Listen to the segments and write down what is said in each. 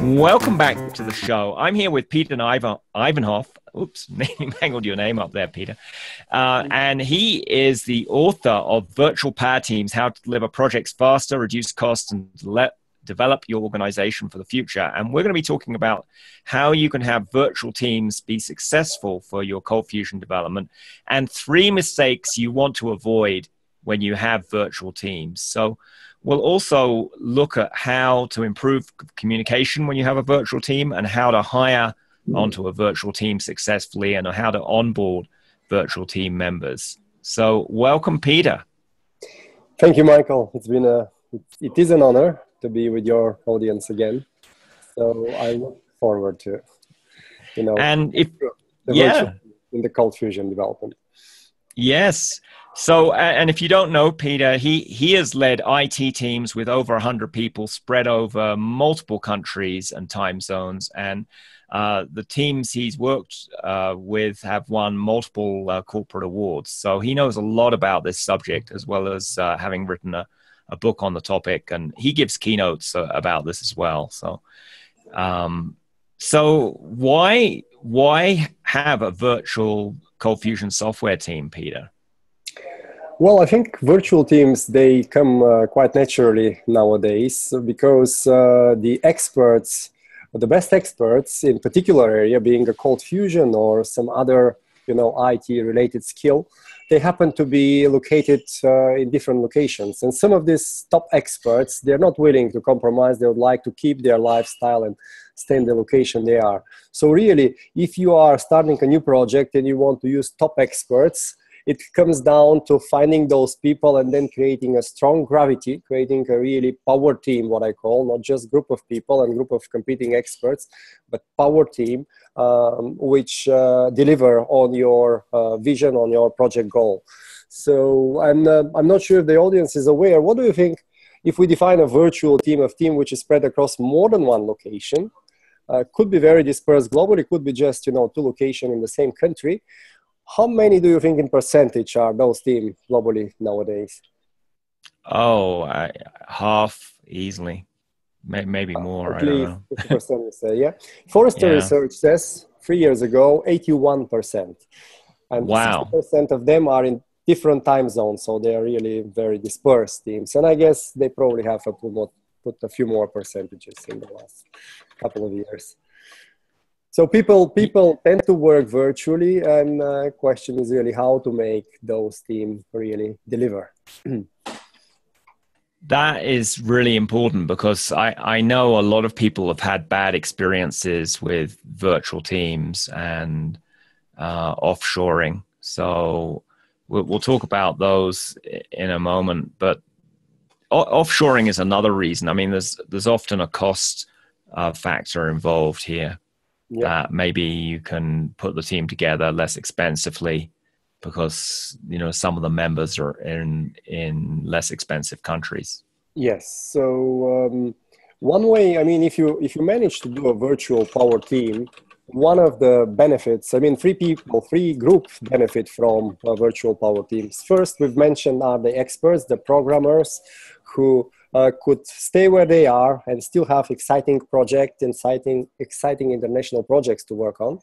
Welcome back to the show. I'm here with Peter Ivanhoff. Oops, mangled your name up there, Peter. And he is the author of Virtual Power Teams, How to Deliver Projects Faster, Reduce Costs, and Develop Your Organization for the Future. And we're going to be talking about how you can have virtual teams be successful for your cold fusion development and 3 mistakes you want to avoid when you have virtual teams. So we'll also look at how to improve communication when you have a virtual team and how to hire onto a virtual team successfully and how to onboard virtual team members. So welcome, Peter. Thank you, Michael. It is an honor to be with your audience again. So I look forward to, and if in the cold fusion development. Yes. So, and if you don't know Peter, he has led IT teams with over 100 people spread over multiple countries and time zones. And the teams he's worked with have won multiple corporate awards. So he knows a lot about this subject, as well as having written a book on the topic. And he gives keynotes about this as well. So, why have a virtual cold fusion software team, Peter? Well, I think virtual teams, they come quite naturally nowadays because the experts, the best experts in particular area, being a cold fusion or some other, IT-related skill, they happen to be located in different locations. And some of these top experts, they're not willing to compromise. They would like to keep their lifestyle and stay in the location they are. So really, if you are starting a new project and you want to use top experts, it comes down to finding those people and then creating a strong gravity, creating a really power team, what I call, not just group of people and group of competing experts, but power team, which deliver on your vision, on your project goal. So I'm not sure if the audience is aware. What do you think if we define a virtual team which is spread across more than one location? Could be very dispersed globally, could be just, 2 locations in the same country. How many do you think in percentage are those teams globally nowadays? Oh, half easily, maybe more. At least 50%, you say, yeah. Forrester Research says 3 years ago, 81%. And wow. 60% of them are in different time zones, so they are really very dispersed teams. And I guess they probably have to put a few more percentages in the last couple of years. So people tend to work virtually, and the question is really how to make those teams really deliver. That is really important because I know a lot of people have had bad experiences with virtual teams and offshoring. So we'll talk about those in a moment. But offshoring is another reason. I mean, there's often a cost factor involved here. That maybe you can put the team together less expensively because some of the members are in less expensive countries. Yes. So one way, I mean, if you manage to do a virtual power team, one of the benefits, I mean, 3 groups benefit from virtual power teams. First, we've mentioned are the experts, the programmers who could stay where they are and still have exciting projects, exciting international projects to work on.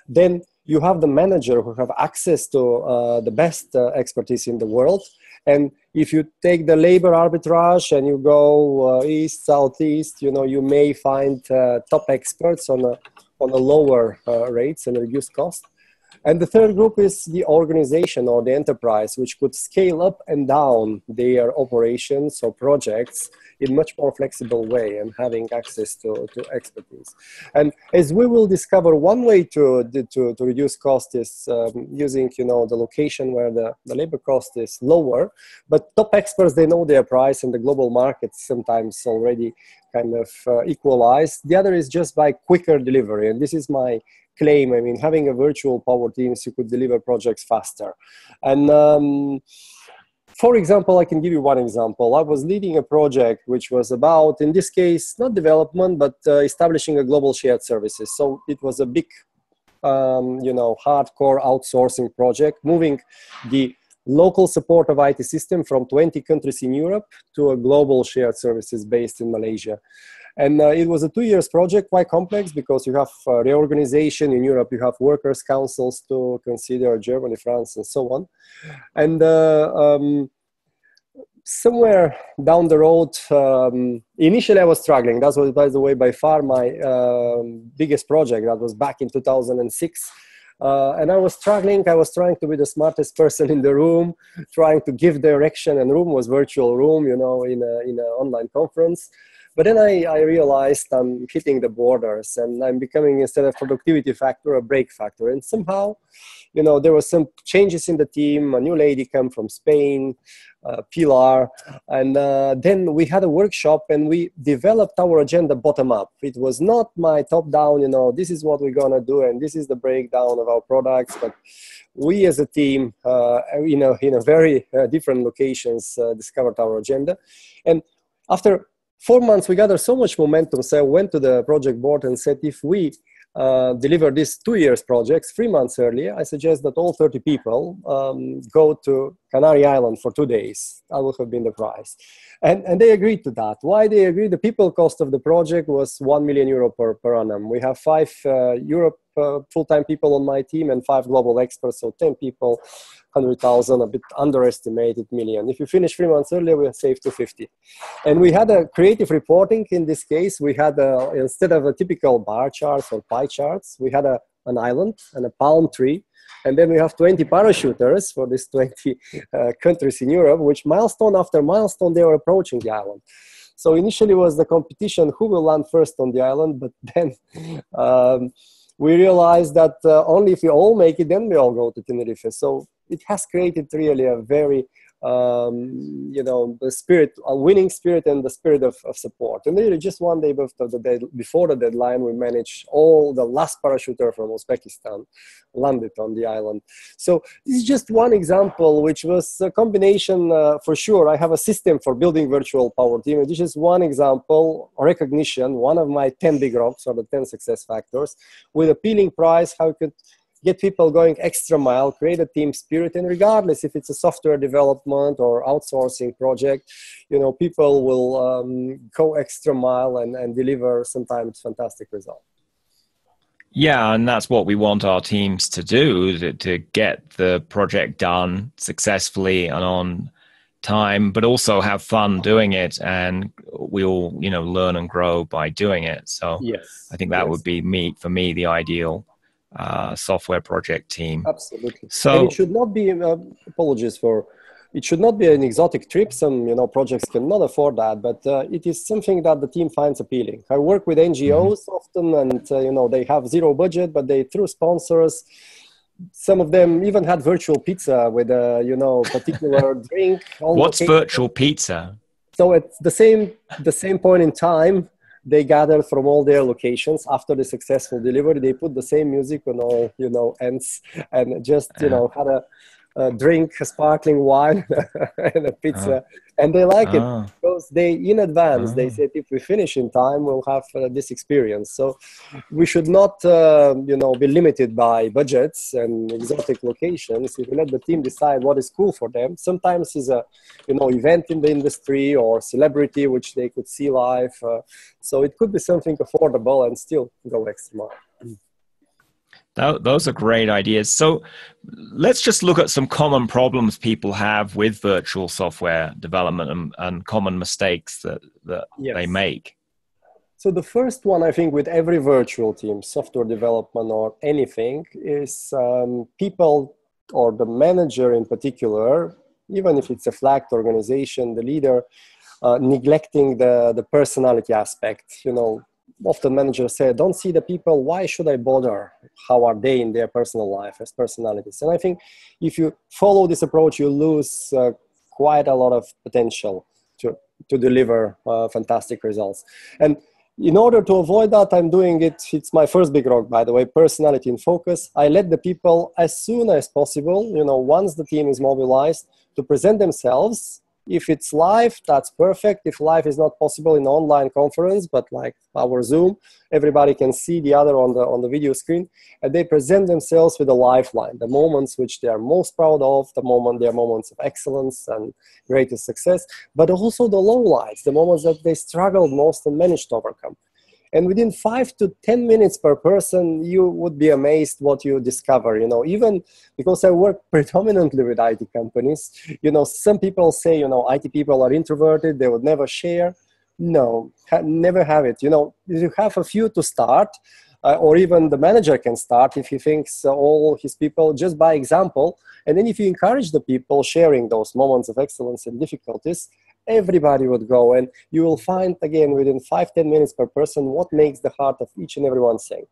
Then you have the manager who have access to the best expertise in the world. And if you take the labor arbitrage and you go east, southeast, you may find top experts on a lower rates and reduced cost. And the third group is the organization or the enterprise, which could scale up and down their operations or projects in much more flexible way and having access to expertise. And as we will discover, one way to reduce cost is using the location where the labor cost is lower, but top experts, they know their price and the global markets sometimes already kind of equalized. The other is just by quicker delivery, and this is my claim. I mean, having a virtual power teams, you could deliver projects faster. And for example, I can give you one example. I was leading a project which was about, in this case, not development, but establishing a global shared services. So it was a big, hardcore outsourcing project, moving the local support of IT system from 20 countries in Europe to a global shared services based in Malaysia. And it was a 2 years project, quite complex, because you have reorganization in Europe, you have workers' councils to consider, Germany, France, and so on. And somewhere down the road, initially I was struggling. That was, by the way, by far my biggest project. That was back in 2006. And I was struggling. I was trying to be the smartest person in the room, trying to give direction. And room was virtual room, you know, in an online conference. But then I realized I'm hitting the borders, and I'm becoming, instead of productivity factor, a break factor. And somehow, you know, there were some changes in the team. A new lady came from Spain, Pilar, and then we had a workshop and we developed our agenda bottom up. It was not my top down, you know, this is what we're gonna do and this is the breakdown of our products, but we as a team, in a very different locations, discovered our agenda. And after 4 months, we gathered so much momentum. So I went to the project board and said, if we deliver this 2 years projects 3 months earlier, I suggest that all 30 people go to Canary Island for 2 days. That would have been the price. And they agreed to that. Why they agreed? The people cost of the project was €1 million per annum. We have 5 Europe full-time people on my team and 5 global experts, so 10 people, 100,000, a bit underestimated million. If you finish 3 months earlier, we saved 250. And we had a creative reporting. In this case, we had, instead of a typical bar charts or pie charts, we had an island and a palm tree. And then we have 20 parachuters for these 20 countries in Europe, which milestone after milestone, they were approaching the island. So initially was the competition, who will land first on the island, but then we realized that only if we all make it, then we all go to Tenerife. So it has created really a very, the spirit, a winning spirit and the spirit of support. And really just one day before the deadline, we managed all the last parachuter from Uzbekistan landed on the island. So this is just one example, which was a combination, for sure. I have a system for building virtual power team. And this is one example, recognition, one of my 10 big rocks or the 10 success factors with appealing price, how you could get people going extra mile, create a team spirit, and regardless if it's a software development or outsourcing project, you know, people will go extra mile and deliver sometimes fantastic results. Yeah, and that's what we want our teams to do, to get the project done successfully and on time, but also have fun doing it, and we all, you know, learn and grow by doing it. So yes, I think that would be for me, the ideal software project team. Absolutely. So and it should not be it should not be an exotic trip. Some, you know, projects cannot afford that, but it is something that the team finds appealing. I work with NGOs often, and you know, they have zero budget, but they, through sponsors, some of them even had virtual pizza with a, you know, particular drink. What's virtual pizza? So at the same point in time, they gathered from all their locations after the successful delivery. They put the same music on all, you know, ends, and just, you know, had a drink, a sparkling wine and a pizza. And they like it because they, in advance, they said, if we finish in time, we'll have this experience. So we should not, you know, be limited by budgets and exotic locations. If we let the team decide what is cool for them, sometimes is a, you know, event in the industry or celebrity, which they could see live. So it could be something affordable and still go extra mile. Those are great ideas. So let's just look at some common problems people have with virtual software development and common mistakes that they make. So the first one, I think, with every virtual team, software development or anything, is people, or the manager in particular, even if it's a flagged organization, the leader, neglecting the personality aspect. You know, often managers say, don't see the people, why should I bother? How are they in their personal life as personalities? And I think if you follow this approach, you lose quite a lot of potential to deliver fantastic results. And in order to avoid that, I'm doing it. It's my first big rock, by the way, personality in focus. I let the people, as soon as possible, you know, once the team is mobilized, to present themselves If it's live, that's perfect. If live is not possible in online conference, but like our Zoom, everybody can see the other on the video screen, and they present themselves with a lifeline, the moments which they are most proud of, their moments of excellence and greatest success, but also the lowlights, the moments that they struggled most and managed to overcome. And within 5 to 10 minutes per person, you would be amazed what you discover. Even because I work predominantly with IT companies, some people say, IT people are introverted, they would never share. No, never have it. You have a few to start, or even the manager can start if he thinks all his people just by example. And then if you encourage the people sharing those moments of excellence and difficulties, everybody would go, and you will find again within 5-10 minutes per person what makes the heart of each and everyone sing.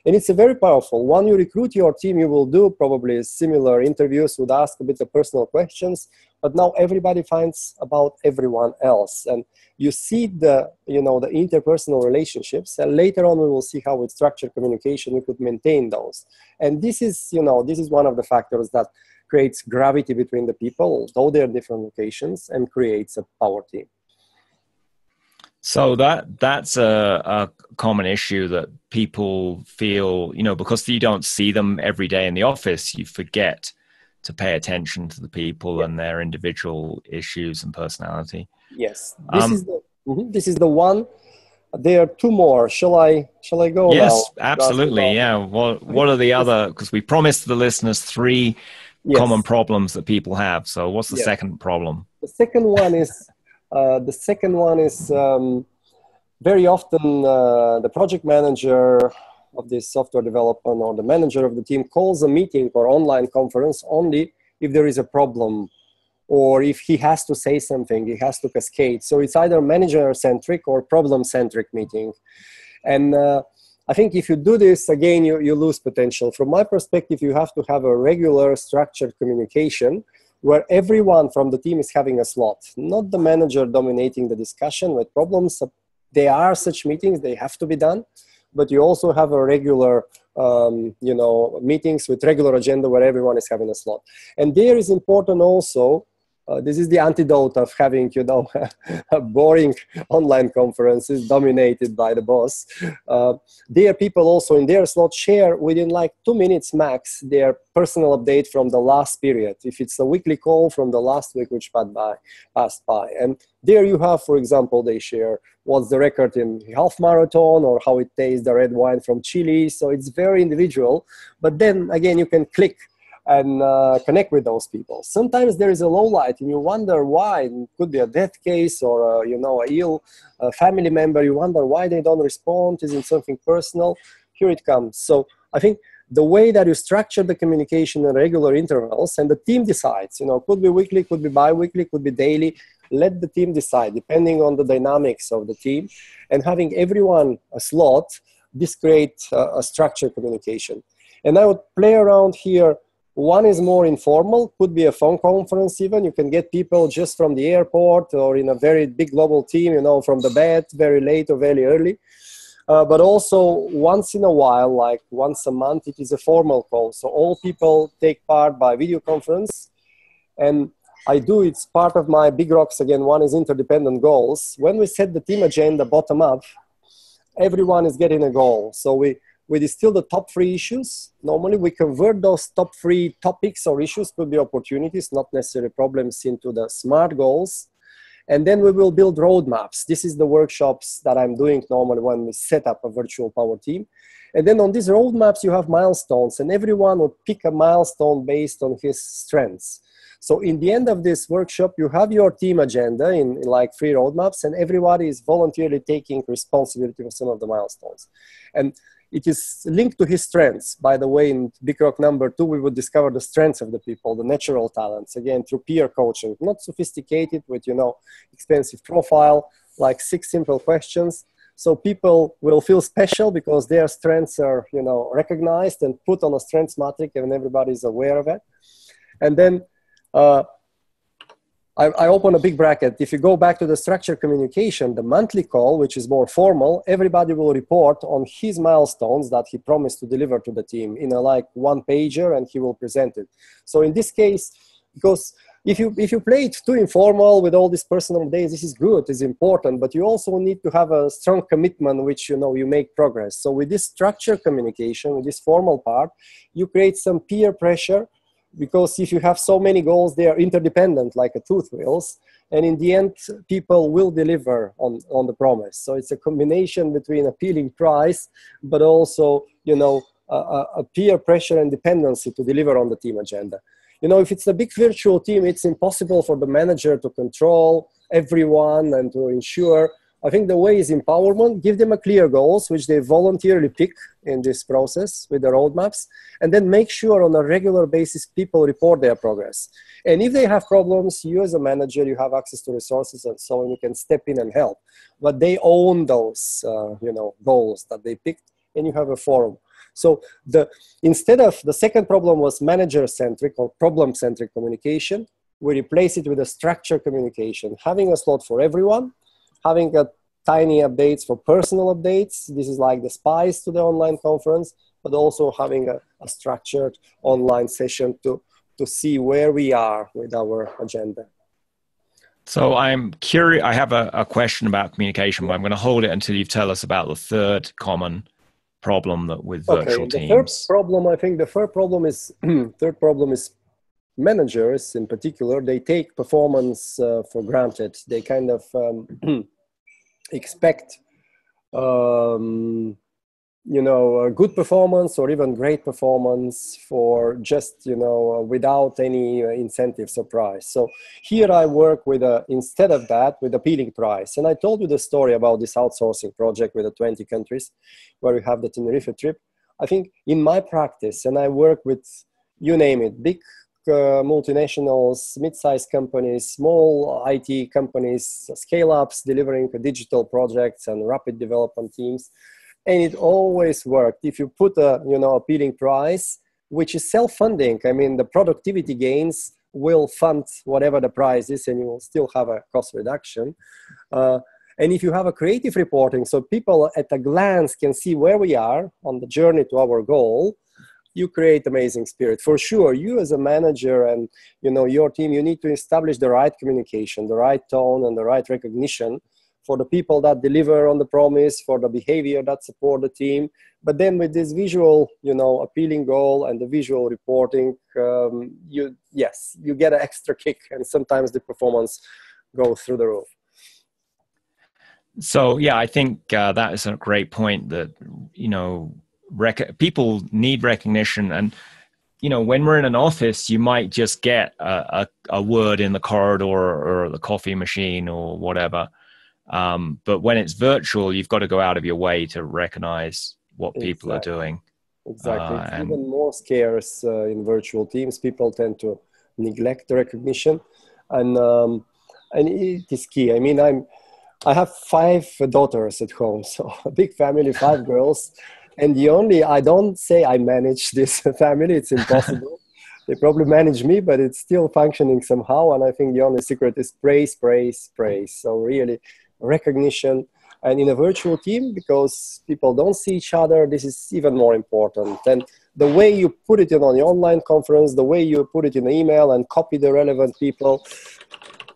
And it's a very powerful. When you recruit your team, you will do probably similar interviews, would ask a bit of personal questions, but now everybody finds about everyone else, and you see the interpersonal relationships, and later on we will see how with structured communication we could maintain those. And this is one of the factors that creates gravity between the people, though they're different locations, and creates a power team. So that's a common issue that people feel, because you don't see them every day in the office, you forget to pay attention to the people and their individual issues and personality. Yes, this is the one. There are two more. Shall I go? Yes, now? absolutely. Yeah. What are the other? Because we promised the listeners 3 common problems that people have. So what's the second problem? The second one is very often the project manager of this software development or the manager of the team calls a meeting or online conference only if there is a problem, or if he has to say something, he has to cascade. So it's either manager-centric or problem-centric meeting. And I think if you do this, again, you lose potential. From my perspective, you have to have a regular structured communication where everyone from the team is having a slot, not the manager dominating the discussion with problems. There are such meetings, they have to be done, but you also have a regular meetings with regular agenda where everyone is having a slot. And there is important also, this is the antidote of having, a boring online conferences dominated by the boss. There people also in their slot share within like 2 minutes max their personal update from the last period. If it's a weekly call from the last week which passed by. And there you have, for example, they share what's the record in half marathon or how it tastes the red wine from Chile. So it's very individual. But then again, you can click and connect with those people. Sometimes there is a low light and you wonder why. It could be a death case or a ill family member. You wonder why they don't respond. Is it something personal? Here it comes. So I think the way that you structure the communication in regular intervals, and the team decides, could be weekly, could be bi-weekly, could be daily. Let the team decide depending on the dynamics of the team, and having everyone a slot, this creates a structured communication. And I would play around here. One is more informal, could be a phone conference even. You can get people just from the airport or in a very big global team, from the bed, very late or very early. But also once in a while, like once a month, it is a formal call. So all people take part by video conference. And it's part of my big rocks. Again, one is interdependent goals. When we set the team agenda bottom up, everyone is getting a goal. So we distill the top 3 issues. Normally, we convert those top 3 topics or issues, could be opportunities, not necessarily problems, into the SMART goals. And then we will build roadmaps. This is the workshops that I'm doing normally when we set up a virtual power team. And then on these roadmaps, you have milestones, and everyone will pick a milestone based on his strengths. So in the end of this workshop, you have your team agenda in like 3 roadmaps, and everybody is voluntarily taking responsibility for some of the milestones. And it is linked to his strengths. By the way, in Big Rock number 2, we would discover the strengths of the people, the natural talents, again, through peer coaching, not sophisticated with, expensive profile, like 6 simple questions. So people will feel special because their strengths are, recognized and put on a strengths matrix, and everybody is aware of it. And then I open a big bracket. If you go back to the structured communication, the monthly call, which is more formal, everybody will report on his milestones that he promised to deliver to the team in a 1-pager, and he will present it. So in this case, because if you play it too informal with all these personal days, this is good, it's important, but you also need to have a strong commitment, which you make progress. So with this structured communication, with this formal part, you create some peer pressure, because if you have so many goals, they are interdependent, like a tooth wheels, and in the end, people will deliver on the promise. So it's a combination between appealing price, but also a peer pressure and dependency to deliver on the team agenda. If it's a big virtual team, it's impossible for the manager to control everyone and to ensure. I think the way is empowerment. Give them a clear goals, which they voluntarily pick in this process with the roadmaps, and then make sure on a regular basis people report their progress. And if they have problems, you as a manager, you have access to resources and so on, you can step in and help. But they own those, goals that they picked, and you have a forum. So instead of the second problem was manager-centric or problem-centric communication, we replace it with a structured communication, having a slot for everyone, having a tiny updates for personal updates. This is like the spice to the online conference, but also having a structured online session to see where we are with our agenda. So I'm curious, I have a question about communication, but I'm going to hold it until you tell us about the third common problem that with virtual teams. The third problem, I think the third problem is managers in particular. They take performance for granted. They kind of expect a good performance or even great performance for just without any incentive surprise. So here I work with instead of that with appealing price. And I told you the story about this outsourcing project with the 20 countries where we have the Tenerife trip. I think in my practice, and I work with, you name it, big multinationals, mid-sized companies, small IT companies, scale-ups delivering digital projects and rapid development teams. And it always worked. If you put a appealing price, which is self-funding, I mean, the productivity gains will fund whatever the price is, and you will still have a cost reduction. And if you have a creative reporting, so people at a glance can see where we are on the journey to our goal, you create amazing spirit. For sure, you as a manager and your team, you need to establish the right communication, the right tone, and the right recognition for the people that deliver on the promise, for the behavior that support the team. But then with this visual, appealing goal and the visual reporting, you get an extra kick, and sometimes the performance goes through the roof. So yeah, I think that is a great point that, people need recognition. And, when we're in an office, you might just get a word in the corridor or the coffee machine or whatever. But when it's virtual, you've got to go out of your way to recognize what people are doing. Exactly. It's even more scarce in virtual teams. People tend to neglect the recognition. And it is key. I mean, I have 5 daughters at home, so a big family, 5 girls. And I don't say I manage this family. It's impossible. They probably manage me, but it's still functioning somehow. And I think the only secret is praise, praise, praise. So really recognition. And in a virtual team, because people don't see each other, this is even more important. And the way you put it on the online conference, the way you put it in the email and copy the relevant people,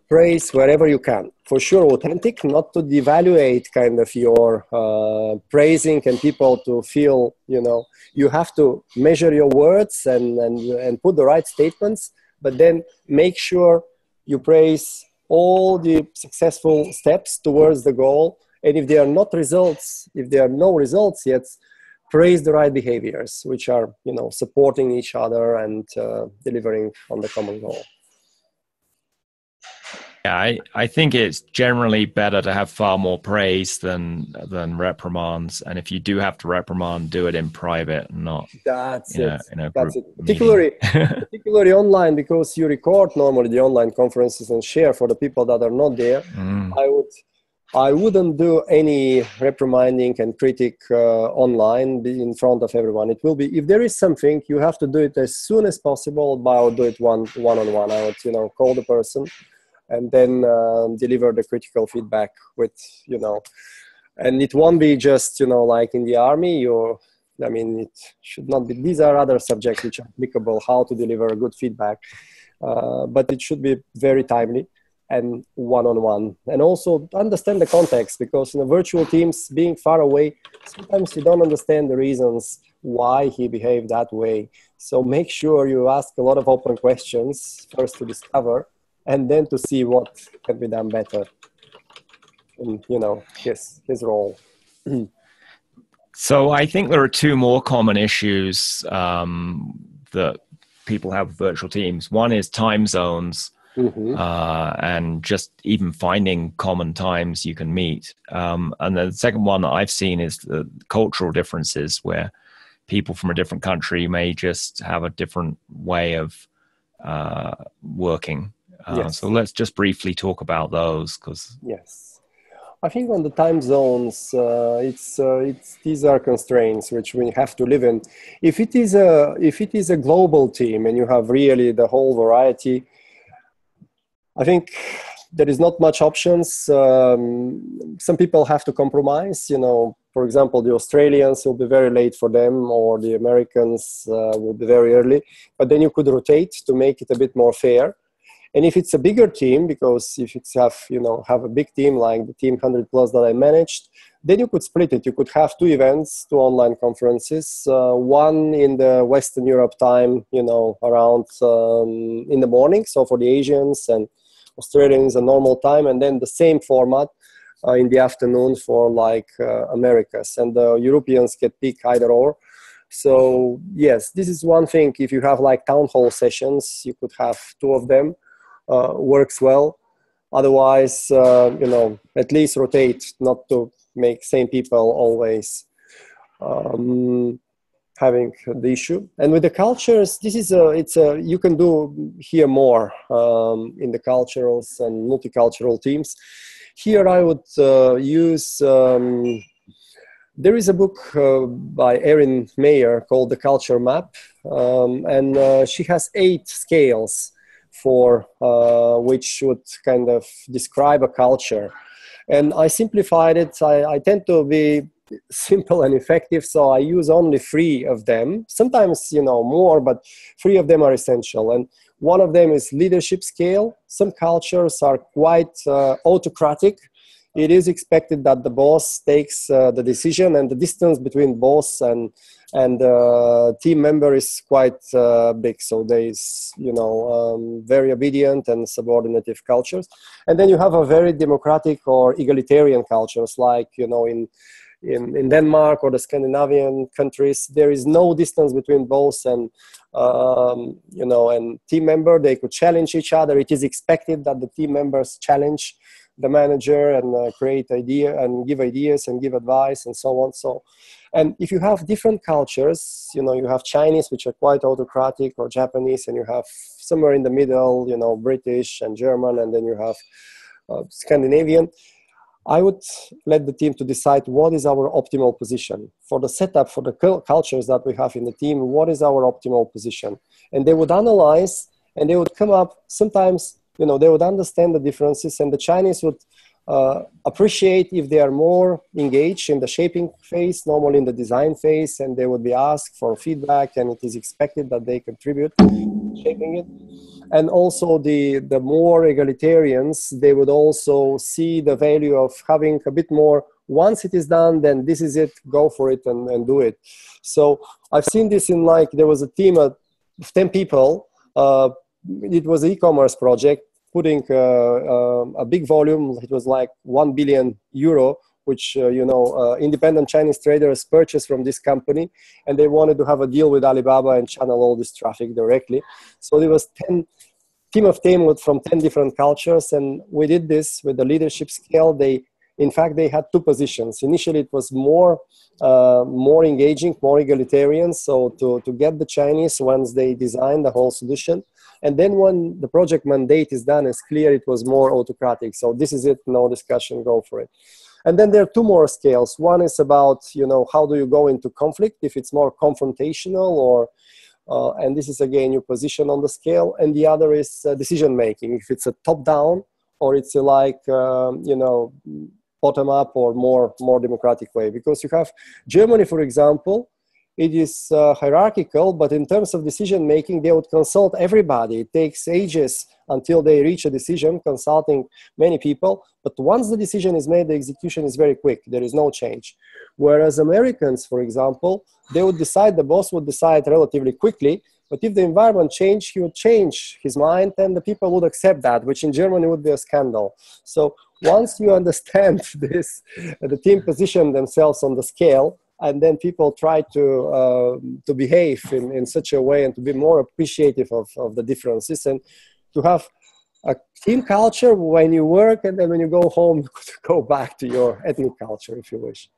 praise wherever you can. For sure, authentic, not to devaluate kind of your praising and people to feel, you have to measure your words and put the right statements, but then make sure you praise all the successful steps towards the goal. And if there are no results yet, praise the right behaviors, which are, supporting each other and delivering on the common goal. Yeah, I think it's generally better to have far more praise than reprimands. And if you do have to reprimand, do it in private, not in a group particularly online, because you record normally the online conferences and share for the people that are not there. I wouldn't do any reprimanding and critic online in front of everyone. It will be, if there is something, you have to do it as soon as possible, but I would do it one-on-one. I would, call the person and then deliver the critical feedback with, and it won't be just, like in the army, it should not be, these are other subjects which are applicable, how to deliver good feedback. but it should be very timely and one-on-one. And also understand the context, because in the virtual teams, being far away, sometimes you don't understand the reasons why he behaved that way. So make sure you ask a lot of open questions, first to discover, and then to see what can be done better in, his role. So I think there are two more common issues that people have with virtual teams. One is time zones, and just even finding common times you can meet. And the second one that I've seen is the cultural differences, where people from a different country may just have a different way of working. Yes. So let's just briefly talk about those. Yes. I think on the time zones, these are constraints which we have to live in. If it is a global team and you have really the whole variety, I think there is not much options. Some people have to compromise. For example, the Australians will be very late for them, or the Americans will be very early. But then you could rotate to make it a bit more fair. And if it's a bigger team, because if it's have a big team like the team 100 plus that I managed, then you could split it. You could have 2 events, 2 online conferences, one in the Western Europe time, around in the morning. So for the Asians and Australians, a normal time, and then the same format in the afternoon for Americas, and the Europeans get pick either or. So yes, this is one thing. If you have town hall sessions, you could have 2 of them. Works well. Otherwise, at least rotate, not to make same people always having the issue. And with the cultures, this is you can do here more in the culturals and multicultural teams. Here I would use, there is a book by Erin Meyer called The Culture Map, and she has 8 scales for which would kind of describe a culture. And I simplified it. I tend to be simple and effective, so I use only 3 of them. Sometimes, more, but 3 of them are essential. And one of them is leadership scale. Some cultures are quite autocratic. It is expected that the boss takes the decision, and the distance between boss and team member is quite big. So there is, very obedient and subordinative cultures. And then you have a very democratic or egalitarian cultures, like, in Denmark or the Scandinavian countries. There is no distance between boss and, and team member. They could challenge each other. It is expected that the team members challenge the manager and create idea and give ideas and give advice and so on. So, and if you have different cultures, you have Chinese, which are quite autocratic, or Japanese, and you have somewhere in the middle, British and German, and then you have Scandinavian. I would let the team to decide what is our optimal position for the setup, for the cultures that we have in the team. What is our optimal position? And they would analyze, and they would come up sometimes. They would understand the differences, and the Chinese would appreciate if they are more engaged in the shaping phase, normally in the design phase, and they would be asked for feedback, and it is expected that they contribute to shaping it. And also the more egalitarians, they would also see the value of having a bit more, once it is done, then this is it, go for it and do it. So I've seen this in there was a team of 10 people. It was an e-commerce project, putting a big volume. It was 1 billion euro, which independent Chinese traders purchased from this company, and they wanted to have a deal with Alibaba and channel all this traffic directly. So there was 10 team of 10 from 10 different cultures, and we did this with the leadership scale. In fact, they had 2 positions. Initially, it was more engaging, more egalitarian. So to get the Chinese once they designed the whole solution. And then when the project mandate is done, it's clear it was more autocratic. So this is it, no discussion, go for it. And then there are 2 more scales. One is about, how do you go into conflict, if it's more confrontational or, and this is again your position on the scale. And the other is decision making, if it's a top down or it's bottom up or more democratic way. Because you have Germany, for example, it is hierarchical, but in terms of decision making, they would consult everybody. It takes ages until they reach a decision, consulting many people. But once the decision is made, the execution is very quick. There is no change. Whereas Americans, for example, they would decide, the boss would decide relatively quickly. But if the environment changed, he would change his mind and the people would accept that, which in Germany would be a scandal. So once you understand this, the team position themselves on the scale, and then people try to behave in such a way and to be more appreciative of the differences, and to have a team culture when you work, and then when you go home, go back to your ethnic culture, if you wish.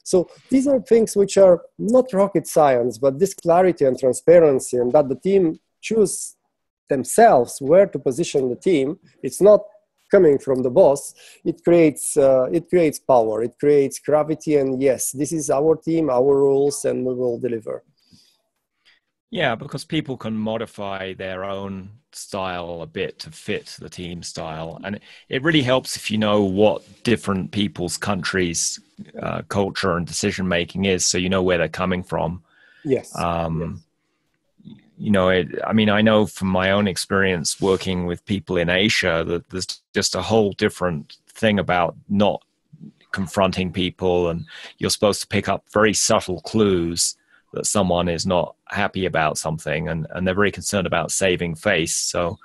So these are things which are not rocket science, but this clarity and transparency, and that the team choose themselves where to position the team. It's not coming from the boss. It creates power, it creates gravity, and yes, this is our team, our rules, and we will deliver. Yeah, because people can modify their own style a bit to fit the team style. And it really helps if you know what different people's countries' culture and decision-making is, so you know where they're coming from. Yes. Yes. You know, I mean, I know from my own experience working with people in Asia that there's just a whole different thing about not confronting people, and you're supposed to pick up very subtle clues that someone is not happy about something, and they're very concerned about saving face. So,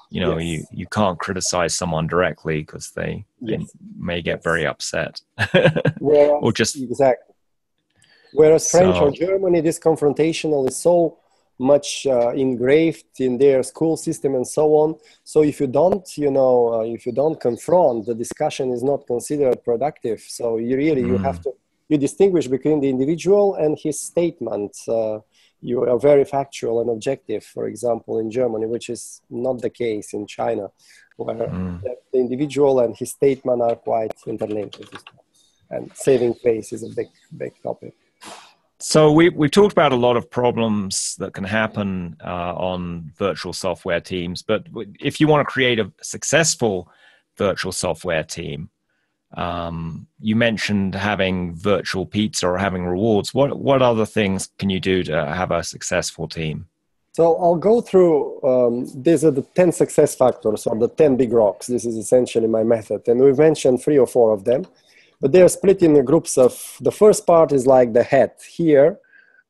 you know, yes, you can't criticize someone directly because they may get very upset. Whereas, or just exactly. Whereas French or Germany, this confrontational is so much engraved in their school system and so on. So if you don't, if you don't confront, the discussion is not considered productive. So you really, you have to, you distinguish between the individual and his statement. You are very factual and objective, for example, in Germany, which is not the case in China, where the individual and his statement are quite interlinked. And saving face is a big topic. So we've talked about a lot of problems that can happen on virtual software teams, but if you want to create a successful virtual software team, you mentioned having virtual pizza or having rewards. What other things can you do to have a successful team? So I'll go through, these are the 10 success factors, or the 10 big rocks. This is essentially my method. And we've mentioned 3 or 4 of them. But they are split in the groups of, the first part is like the head. Here,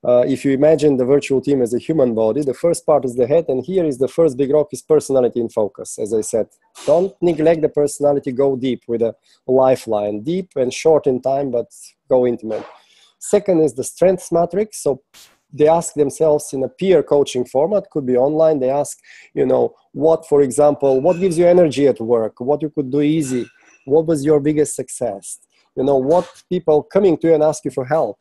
if you imagine the virtual team as a human body, the first part is the head, and here is the first big rock is personality in focus. As I said, don't neglect the personality, go deep with a lifeline. Deep and short in time, but go intimate. Second is the strengths matrix. So they ask themselves in a peer coaching format, could be online. They ask, what, for example, what gives you energy at work? What you could do easy? What was your biggest success? What people coming to you and ask you for help?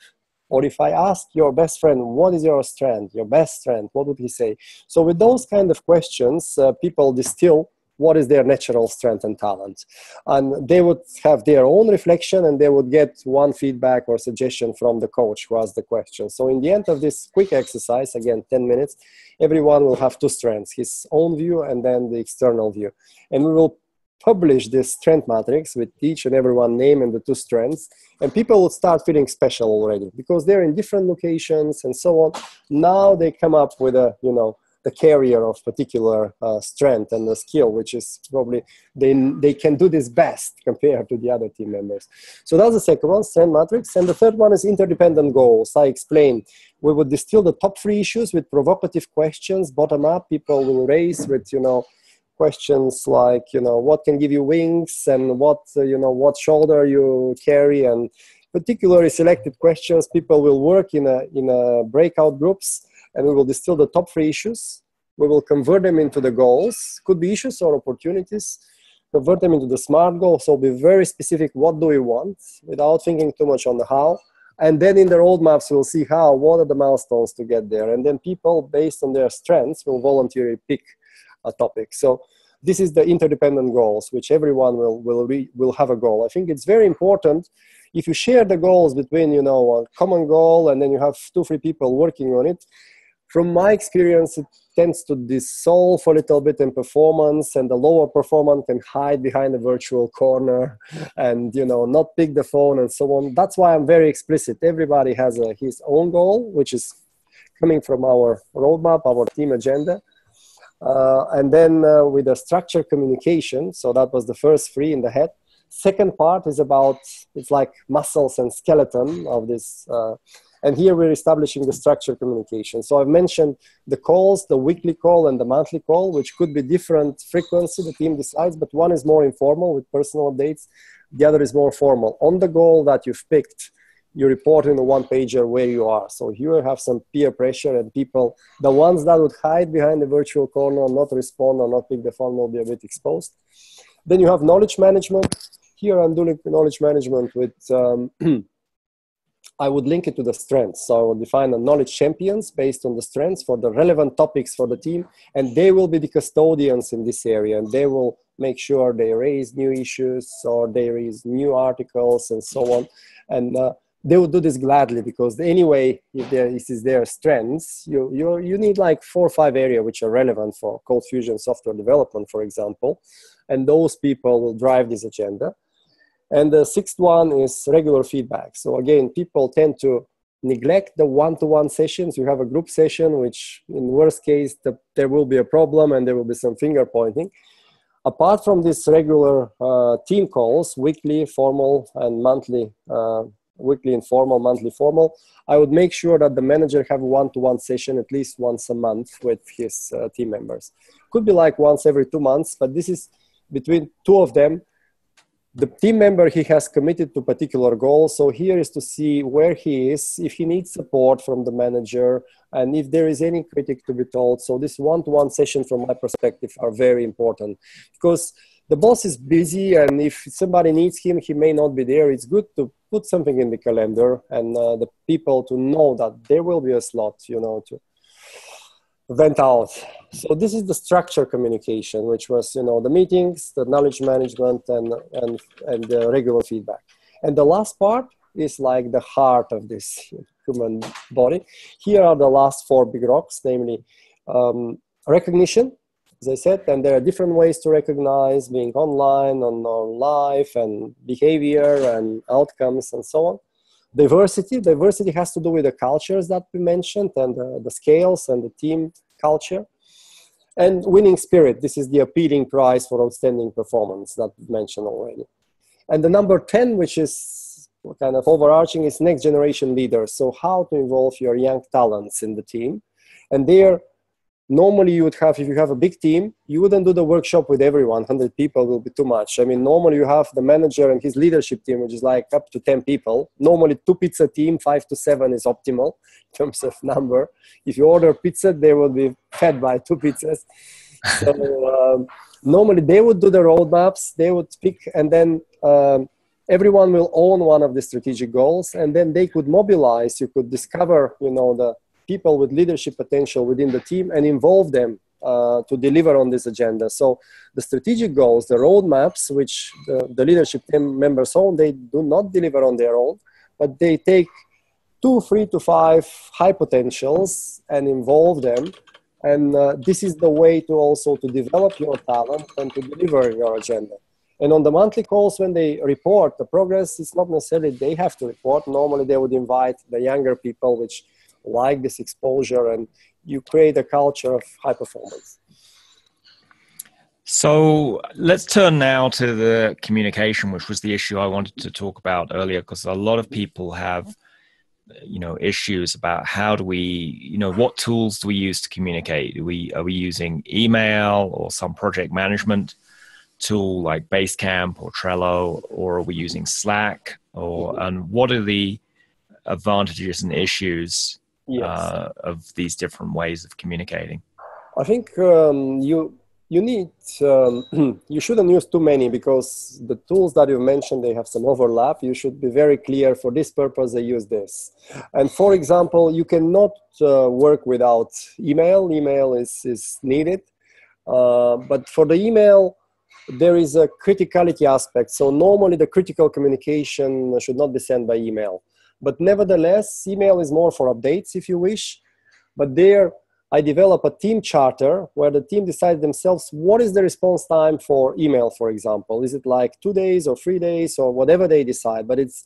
Or if I ask your best friend, what is your strength, your best strength, what would he say? So with those kind of questions, people distill what is their natural strength and talent. And they would have their own reflection, and they would get one feedback or suggestion from the coach who asked the question. So in the end of this quick exercise, again, 10 minutes, everyone will have 2 strengths, his own view and then the external view. And we will publish this strength matrix with each and every one name and the 2 strengths, and people will start feeling special already because they're in different locations and so on. Now they come up with the carrier of particular strength and the skill, which is probably they can do this best compared to the other team members. So that's the second one, strength matrix. And the third one is interdependent goals. I explained we would distill the top 3 issues with provocative questions, bottom up. People will raise with questions like, what can give you wings, and what shoulder you carry, and particularly selected questions. People will work in a breakout groups, and we will distill the top 3 issues. We will convert them into the goals, could be issues or opportunities, convert them into the SMART goals. So be very specific, what do we want, without thinking too much on the how. And then in the roadmaps, we'll see what are the milestones to get there. And then people, based on their strengths, will voluntarily pick a topic. So this is the interdependent goals, which everyone will have a goal. I think it's very important if you share the goals between, a common goal, and then you have 2-3 people working on it. From my experience, it tends to dissolve a little bit in performance, and the lower performance can hide behind a virtual corner and, you know, not pick the phone and so on. That's why I'm very explicit. Everybody has his own goal, which is coming from our roadmap, our team agenda. And then with the structured communication, so that was the first three in the head. Second part is about, it's like muscles and skeleton of this. And here we're establishing the structured communication. So I've mentioned the calls, the weekly call and the monthly call, which could be different frequency, the team decides, but one is more informal with personal updates. The other is more formal. On the goal that you've picked, you report in the one pager where you are. So here you have some peer pressure, and people, the ones that would hide behind the virtual corner, not respond or not pick the phone, will be a bit exposed. Then you have knowledge management. Here I'm doing knowledge management with, I would link it to the strengths. So I will define the knowledge champions based on the strengths for the relevant topics for the team, and they will be the custodians in this area, and they will make sure they raise new issues or they raise new articles and so on. And they will do this gladly, because anyway, if this is their strengths, you need like 4 or 5 areas which are relevant for Cold Fusion software development, for example, and those people will drive this agenda. And the sixth one is regular feedback. So again, people tend to neglect the one-to-one sessions. You have a group session, which in worst case, there will be a problem and there will be some finger pointing. Apart from this regular team calls, weekly, formal, and monthly, weekly informal, monthly formal, I would make sure that the manager have a one-to-one session at least once a month with his team members. Could be like once every 2 months, but this is between 2 of them. The team member, he has committed to particular goals. So here is to see where he is, if he needs support from the manager, and if there is any critic to be told. So this one-to-one session from my perspective are very important, because the boss is busy, and if somebody needs him, he may not be there. It's good to put something in the calendar, and the people to know that there will be a slot, you know, to vent out. So this is the structure communication, which was, you know, the meetings, the knowledge management, and the regular feedback. And the last part is like the heart of this human body. Here are the last 4 big rocks, namely recognition, as I said, and there are different ways to recognize, being online, on live, and behavior and outcomes and so on. Diversity has to do with the cultures that we mentioned, and the scales and the team culture. And winning spirit, this is the appealing prize for outstanding performance that we mentioned already. And the number 10, which is kind of overarching, is next generation leaders. So how to involve your young talents in the team. And there, normally you would have, if you have a big team, you wouldn't do the workshop with everyone. 100 people will be too much. I mean, normally you have the manager and his leadership team, which is like up to 10 people. Normally 2 pizza team, 5 to 7 is optimal in terms of number. If you order pizza, they will be fed by 2 pizzas. So normally they would do the roadmaps, they would speak, and then everyone will own one of the strategic goals, and then they could mobilize. You could discover, you know, the people with leadership potential within the team and involve them to deliver on this agenda. So the strategic goals, the roadmaps, which the leadership team members own, they do not deliver on their own, but they take 2, 3 to 5 high potentials and involve them. And this is the way to also to develop your talent and to deliver your agenda. And on the monthly calls, when they report the progress, it's not necessarily they have to report. Normally they would invite the younger people, which like this exposure, and you create a culture of high performance. So let's turn now to the communication, which was the issue I wanted to talk about earlier, because a lot of people have, you know, issues about how do we, you know, what tools do we use to communicate? Are we using email or some project management tool like Basecamp or Trello, or are we using Slack? And what are the advantages and issues of these different ways of communicating? I think you need, you shouldn't use too many, because the tools that you mentioned, they have some overlap. You should be very clear, for this purpose they use this. And for example, you cannot work without email. Email is needed. But for the email, there is a criticality aspect. So normally the critical communication should not be sent by email. But nevertheless, email is more for updates, if you wish. But there, I develop a team charter where the team decides themselves what is the response time for email, for example. Is it like 2 days or 3 days or whatever they decide? But it's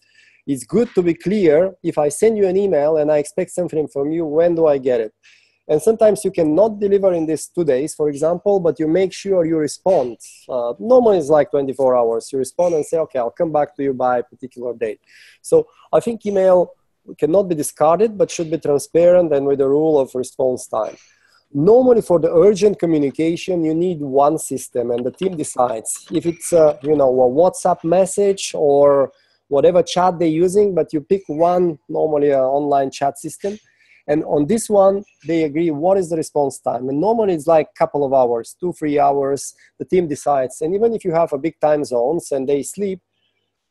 good to be clear. If I send you an email and I expect something from you, when do I get it? And sometimes you cannot deliver in these 2 days, for example, but you make sure you respond. Normally it's like 24 hours. You respond and say, okay, I'll come back to you by a particular date. So I think email cannot be discarded, but should be transparent and with the rule of response time. Normally for the urgent communication, you need one system and the team decides if it's a WhatsApp message or whatever chat they're using, but you pick one, normally an online chat system. And on this one, they agree what is the response time. And normally it's like a couple of hours, 2-3 hours, the team decides. And even if you have a big time zones and they sleep,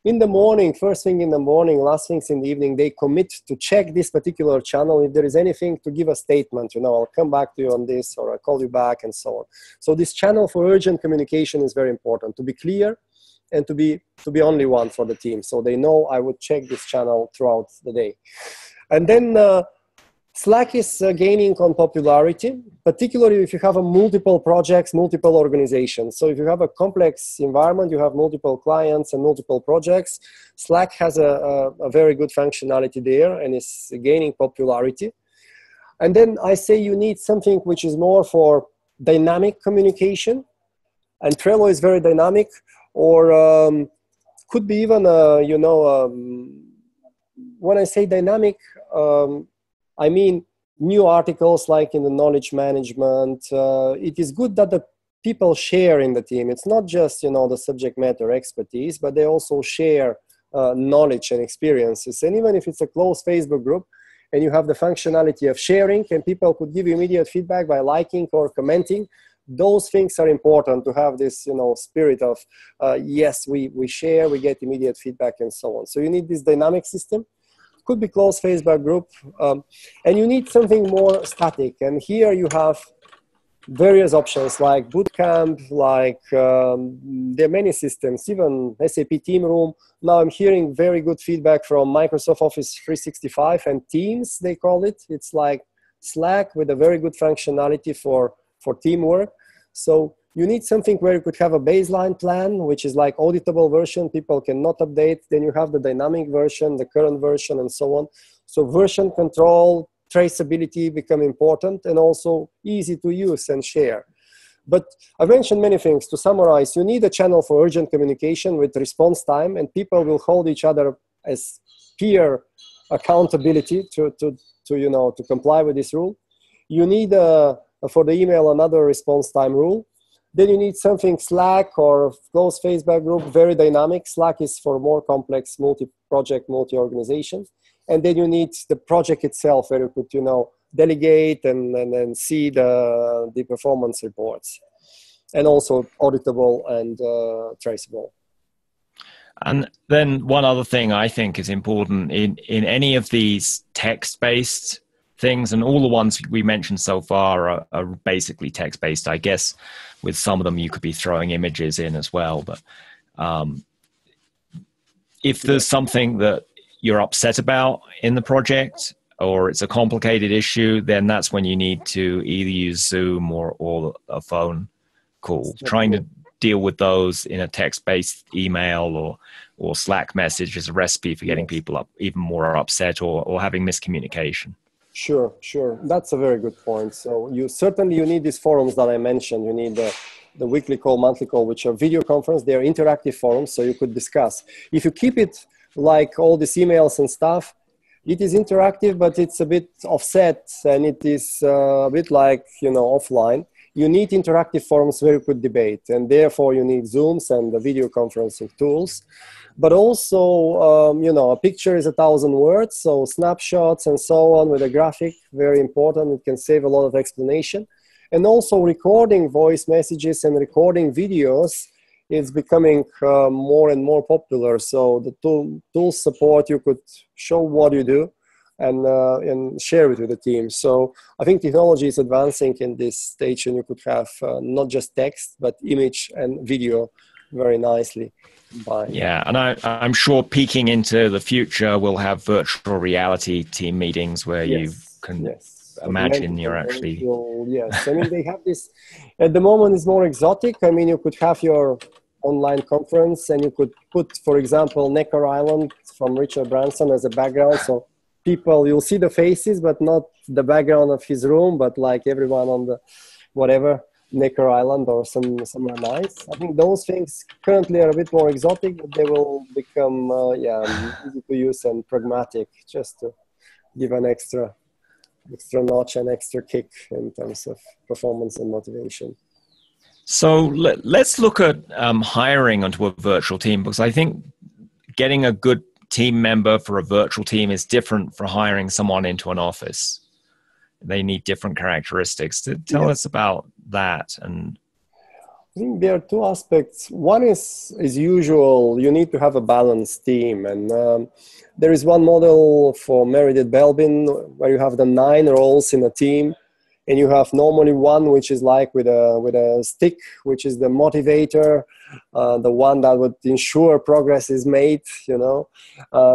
in the morning, first thing in the morning, last things in the evening, they commit to check this particular channel. If there is anything, to give a statement, I'll come back to you on this, or I'll call you back, and so on. So this channel for urgent communication is very important, to be clear and to be only one for the team. So they know I would check this channel throughout the day. And then Slack is gaining on popularity, particularly if you have multiple projects, multiple organizations. So if you have a complex environment, you have multiple clients and multiple projects, Slack has a very good functionality there and is gaining popularity. And then I say you need something which is more for dynamic communication. And Trello is very dynamic, or could be even, when I say dynamic, I mean, new articles like in the knowledge management. It is good that the people share in the team. It's not just, the subject matter expertise, but they also share knowledge and experiences. And even if it's a closed Facebook group and you have the functionality of sharing and people could give you immediate feedback by liking or commenting, those things are important to have this, spirit of, yes, we share, we get immediate feedback and so on. So you need this dynamic system. Could be closed Facebook group, and you need something more static. And here you have various options like Bootcamp, like there are many systems, even SAP Team Room. Now I'm hearing very good feedback from Microsoft Office 365 and Teams, they call it. It's like Slack with a very good functionality for teamwork. So you need something where you could have a baseline plan, which is like auditable version, people cannot update. Then you have the dynamic version, the current version, and so on. So version control, traceability become important, and also easy to use and share. But I've mentioned many things. To summarize, you need a channel for urgent communication with response time, and people will hold each other as peer accountability to comply with this rule. You need for the email another response time rule. Then you need something Slack or closed Facebook group, very dynamic. Slack is for more complex multi-project, multi-organization. And then you need the project itself where you could, delegate and see the performance reports. And also auditable and traceable. And then one other thing I think is important in any of these text-based things, and all the ones we mentioned so far are basically text-based. I guess with some of them you could be throwing images in as well. But if there's something that you're upset about in the project, or it's a complicated issue, then that's when you need to either use Zoom or a phone call. Trying to deal with those in a text-based email or Slack message is a recipe for getting people up even more upset or having miscommunication. Sure. That's a very good point. So you need these forums that I mentioned. You need the weekly call, monthly call, which are video conference. They're interactive forums, so you could discuss. If you keep it like all these emails and stuff, it is interactive, but it's a bit offset, and it is a bit like, offline. You need interactive forums where you could debate, and therefore you need Zooms and the video conferencing tools. But also, a picture is 1,000 words, so snapshots and so on with a graphic, very important. It can save a lot of explanation. And also recording voice messages and recording videos is becoming more and more popular. So the tool support, you could show what you do and share it with the team. So I think technology is advancing in this stage, and you could have not just text, but image and video very nicely. Yeah, and I'm sure peeking into the future, we'll have virtual reality team meetings where you can imagine you're actually... Yes, I mean, they have this, at the moment it's more exotic. I mean, you could have your online conference and you could put, for example, Necker Island from Richard Branson as a background. So people, you'll see the faces, but not the background of his room, but like everyone on the whatever, Necker Island or somewhere nice. I think those things currently are a bit more exotic, but they will become easy to use and pragmatic, just to give an extra notch and extra kick in terms of performance and motivation. So let's look at hiring onto a virtual team, because I think getting a good team member for a virtual team is different from hiring someone into an office. They need different characteristics. Tell us about that. And I think there are two aspects. One is, as usual, you need to have a balanced team. And there is one model for Meredith Belbin where you have the 9 roles in a team. And you have normally one which is like with a stick, which is the motivator, the one that would ensure progress is made, you know.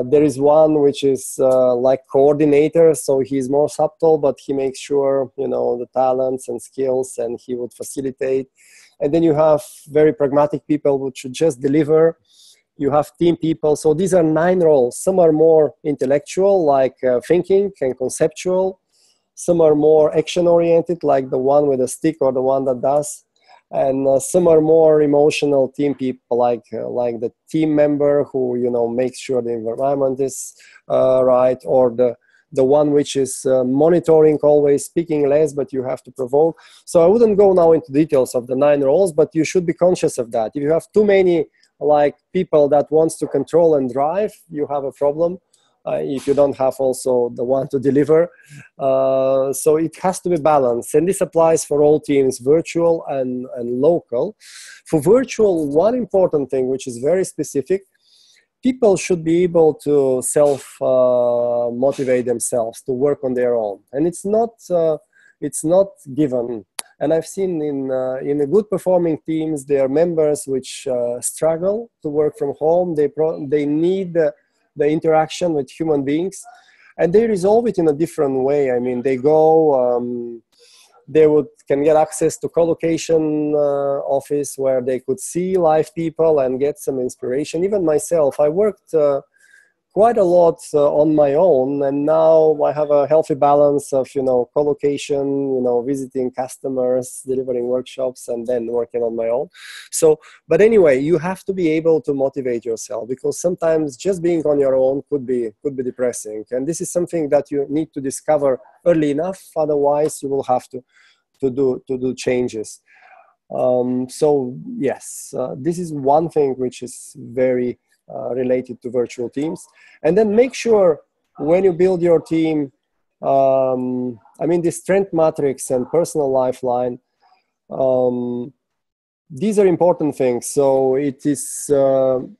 There is one which is like coordinator, so he's more subtle, but he makes sure, you know, the talents and skills, and he would facilitate. And then you have very pragmatic people which should just deliver. You have team people. So these are 9 roles. Some are more intellectual, like thinking and conceptual. Some are more action-oriented, like the one with a stick or the one that does. And some are more emotional team people, like the team member who, you know, makes sure the environment is right, or the one which is monitoring, always speaking less, but you have to provoke. So I wouldn't go now into details of the 9 roles, but you should be conscious of that. If you have too many like people that wants to control and drive, you have a problem. If you don't have also the one to deliver. So it has to be balanced. And this applies for all teams, virtual and local. For virtual, one important thing, which is very specific, people should be able to self-motivate themselves, to work on their own. And it's not given. And I've seen in the good performing teams, there are members which struggle to work from home. They need the interaction with human beings, and they resolve it in a different way. I mean, they go, can get access to co-location office where they could see live people and get some inspiration. Even myself, I worked quite a lot on my own, and now I have a healthy balance of, you know, co-location, you know, visiting customers, delivering workshops, and then working on my own. So, but anyway, you have to be able to motivate yourself, because sometimes just being on your own could be depressing. And this is something that you need to discover early enough. Otherwise, you will have to do changes. So yes, this is one thing which is very related to virtual teams. And then make sure when you build your team, I mean, the strength matrix and personal lifeline, these are important things. So it is,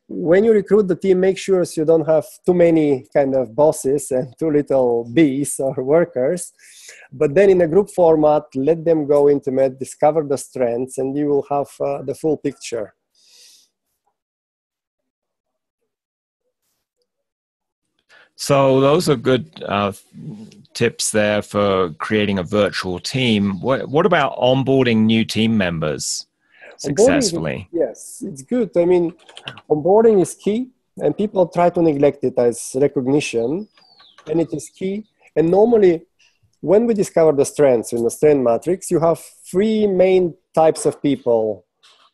when you recruit the team, make sure you don't have too many kind of bosses and too little bees or workers. But then in a group format, let them go intimate, discover the strengths, and you will have the full picture. So those are good tips there for creating a virtual team. What about onboarding new team members successfully? Yes, it's good. I mean, onboarding is key, and people try to neglect it as recognition, and it is key. And normally, when we discover the strengths in the strength matrix, you have 3 main types of people,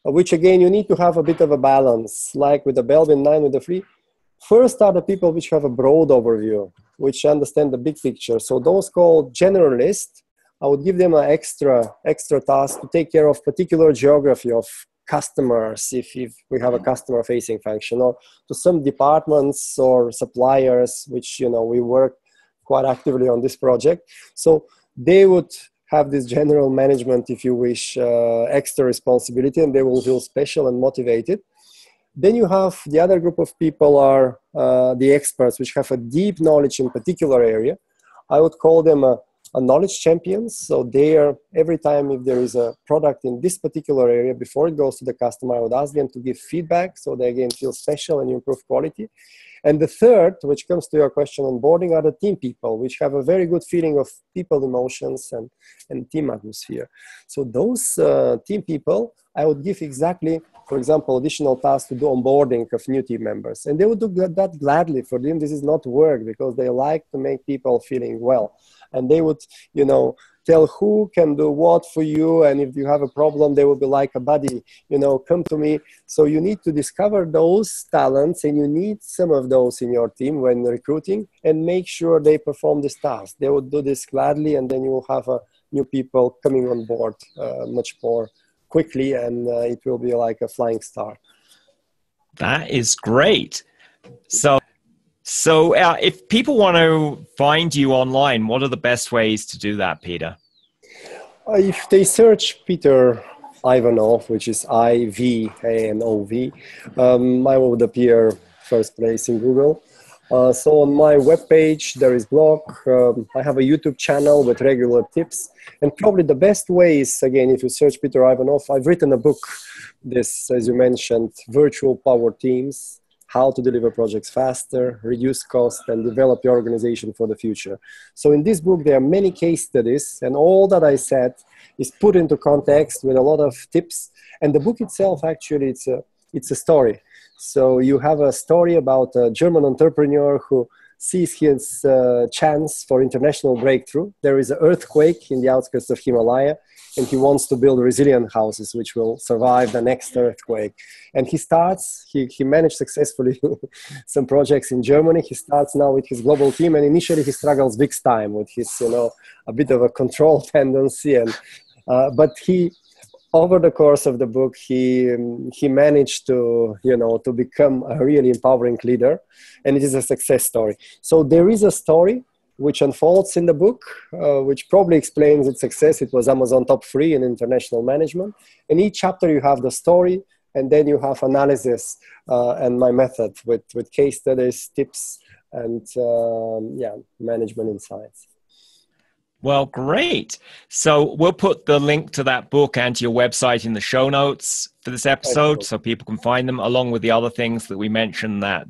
which again, you need to have a bit of a balance, like with the Belbin 9 with the 3. First are the people which have a broad overview, which understand the big picture. So those called generalists, I would give them an extra task to take care of particular geography of customers, if we have a customer-facing function, or to some departments or suppliers, which, you know, we work quite actively on this project. So they would have this general management, if you wish, extra responsibility, and they will feel special and motivated. Then you have the other group of people are the experts, which have a deep knowledge in particular area. I would call them knowledge champions. So there, every time if there is a product in this particular area, before it goes to the customer, I would ask them to give feedback so they again feel special and improve quality. And the third, which comes to your question on boarding, are the team people, which have a very good feeling of people emotions and team atmosphere. So those team people, I would give exactly, for example, additional tasks to do onboarding of new team members. And they would do that gladly. For them, this is not work because they like to make people feeling well. And they would, you know, tell who can do what for you. And if you have a problem, they will be like a buddy, you know, come to me. So you need to discover those talents, and you need some of those in your team when recruiting, and make sure they perform this task. They will do this gladly, and then you will have new people coming on board much more quickly, and it will be like a flying start. That is great. So if people want to find you online, what are the best ways to do that, Peter? If they search Peter Ivanov, which is I-V-A-N-O-V, I would appear first place in Google. So on my webpage, there is blog. I have a YouTube channel with regular tips. And probably the best way is, again, if you search Peter Ivanov, I've written a book, this, as you mentioned, Virtual Power Teams, how to deliver projects faster, reduce cost, and develop your organization for the future. So in this book, there are many case studies, and all that I said is put into context with a lot of tips. And the book itself, actually, it's a story. So you have a story about a German entrepreneur who sees his chance for international breakthrough. There is an earthquake in the outskirts of Himalaya, and he wants to build resilient houses which will survive the next earthquake. And he managed successfully some projects in Germany. He starts now with his global team, and initially he struggles big time with his, you know, a bit of a control tendency. And but over the course of the book, he managed to, you know, to become a really empowering leader, and it is a success story. So there is a story which unfolds in the book, which probably explains its success. It was Amazon top 3 in international management. In each chapter, you have the story, and then you have analysis and my method with case studies, tips, and management insights. Well, great. So we'll put the link to that book and to your website in the show notes for this episode so people can find them, along with the other things that we mentioned, that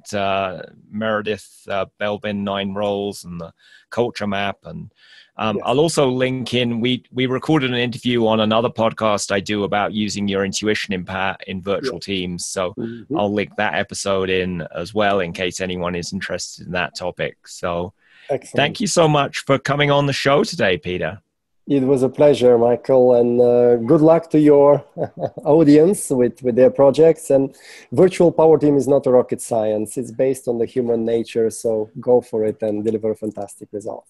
Meredith Belbin 9 roles and the culture map. And I'll also link in, we recorded an interview on another podcast I do about using your intuition in virtual teams. So I'll link that episode in as well in case anyone is interested in that topic. So excellent. Thank you so much for coming on the show today, Peter. It was a pleasure, Michael, and good luck to your audience with their projects. And Virtual Power Team is not a rocket science. It's based on the human nature, so go for it and deliver a fantastic result.